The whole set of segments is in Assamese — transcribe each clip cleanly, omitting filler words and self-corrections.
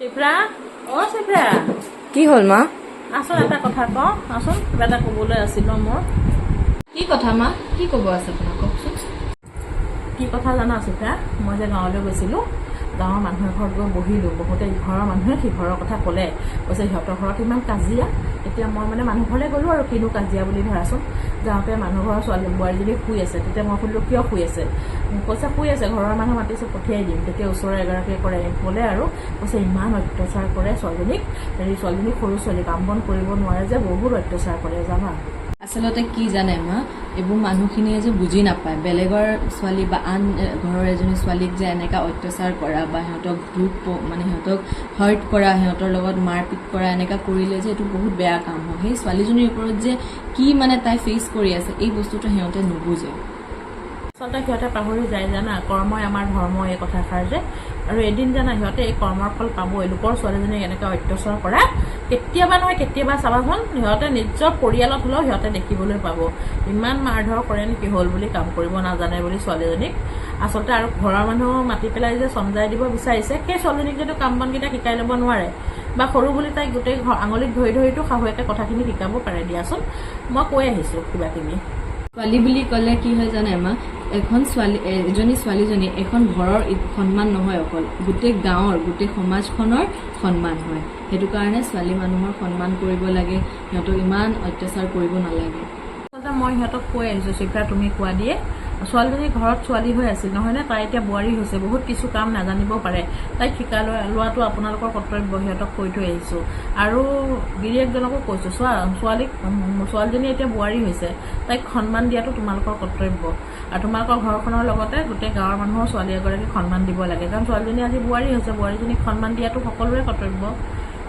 চিপ্ৰা চিপ্ৰা কি হ'ল মা? আচোন এটা কথা কওঁ আচোন কিবা এটা ক'বলৈ আছিল মোৰ। কি কথা মা? কি ক'ব আছে আপোনাক কওকচোন। কি কথা জানা চিপ্ৰা, মই যে গাঁৱলৈ গৈছিলোঁ, গাঁৱৰ মানুহৰ ঘৰত গৈ বহিলোঁ, বহুতে ইঘৰৰ মানুহে সিঘৰৰ কথা ক'লে, কৈছে সিহঁতৰ ঘৰত ইমান কাজিয়া। এতিয়া মই মানে মানুহ ঘৰলৈ গ'লোঁ আৰু কিনো কাজিয়া বুলি ধৰাচোন। যাওঁতে মানুহ ঘৰৰ ছোৱালী বোৱাৰীজনী শুই আছে। তেতিয়া মই সুধিলোঁ কিয় শুই আছে? কৈছে শুই আছে, ঘৰৰ মানুহ মাতিছে পঠিয়াই দিম। তেতিয়া ওচৰৰ এগৰাকীয়ে ক'লে আৰু কৈছে ইমান অত্যাচাৰ কৰে ছোৱালীজনীক, ছোৱালীজনীক সৰু ছোৱালী কাম বন কৰিব নোৱাৰে যে বহুত অত্যাচাৰ কৰে জানা। আচলতে কি জানে মা, এইবোৰ মানুহখিনিয়ে যে বুজি নাপায়, বেলেগৰ ছোৱালী বা আন ঘৰৰ এজনী ছোৱালীক যে এনেকা অত্যাচাৰ কৰা বা সিহঁতক সিহঁতক হাৰ্ট কৰা, সিহঁতৰ লগত মাৰপিট কৰা, এনেকা কৰিলে যে এইটো বহুত বেয়া কাম হয়। সেই ছোৱালীজনীৰ ওপৰত যে কি তাই ফেচ কৰি আছে, এই বস্তুটো সিহঁতে নুবুজে। আচলতে সিহঁতে পাহৰি যায় জানা, কৰ্মই আমাৰ ধৰ্ম, এই কথাষাৰ যে। আৰু এদিন জানা সিহঁতে এই কৰ্মৰ ফল পাবই। লোকৰ ছোৱালীজনীক এনেকৈ অত্যাচাৰ কৰা কেতিয়াবা নহয় কেতিয়াবা চাবাচোন, সিহঁতে নিজৰ পৰিয়ালত হ'লেও সিহঁতে দেখিবলৈ পাব। ইমান মাৰধৰ কৰে নেকি, হ'ল বুলি কাম কৰিব নাজানে বুলি ছোৱালীজনীক। আচলতে আৰু ঘৰৰ মানুহ মাতি পেলাই যে চমজাই দিব বিচাৰিছে, সেই ছোৱালীজনীক যদি কাম বনকেইটা শিকাই ল'ব নোৱাৰে বা সৰু বুলি তাইক গোটেই আঙুলিত ধৰিতো শাহুৱেকে কথাখিনি শিকাব পাৰে দিয়াচোন। মই কৈ আহিছোঁ কিবা কিবি। ছোৱালী বুলি ক'লে কি হয় জানে মা, এজনী ছোৱালীজনী এখন ঘৰৰ সন্মান নহয়, অকল গোটেই গাঁৱৰ গোটেই সমাজখনৰ সন্মান হয়। সেইটো কাৰণে ছোৱালী মানুহৰ সন্মান কৰিব লাগে, সিহঁতক ইমান অত্যাচাৰ কৰিব নালাগে। আচলতে মই সিহঁতক কৈ আহিছোঁ চিপ্ৰা, তুমি কোৱা দিয়ে ছোৱালীজনী ঘৰত ছোৱালী হৈ আছিল নহয়নে, তাই এতিয়া বোৱাৰী হৈছে, বহুত কিছু কাম নাজানিব পাৰে, তাইক শিকাই লোৱাটো আপোনালোকৰ কৰ্তব্য, সিহঁতক কৈ থৈ আহিছোঁ। আৰু গিৰিয়েকজনকো কৈছোঁ, ছোৱালীজনী এতিয়া বোৱাৰী হৈছে, তাইক সন্মান দিয়াটো তোমালোকৰ কৰ্তব্য। আৰু তোমালোকৰ ঘৰখনৰ লগতে গোটেই গাঁৱৰ মানুহৰ ছোৱালী এগৰাকীক সন্মান দিব লাগে, কাৰণ ছোৱালীজনী আজি বোৱাৰী হৈছে, বোৱাৰীজনীক সন্মান দিয়াটো সকলোৰে কৰ্তব্য।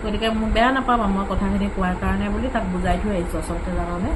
গতিকে মোক বেয়া নাপাবা মই কথাখিনি কোৱাৰ কাৰণে বুলি তাক বুজাই থৈ আহিছোঁ আচলতে জানানে।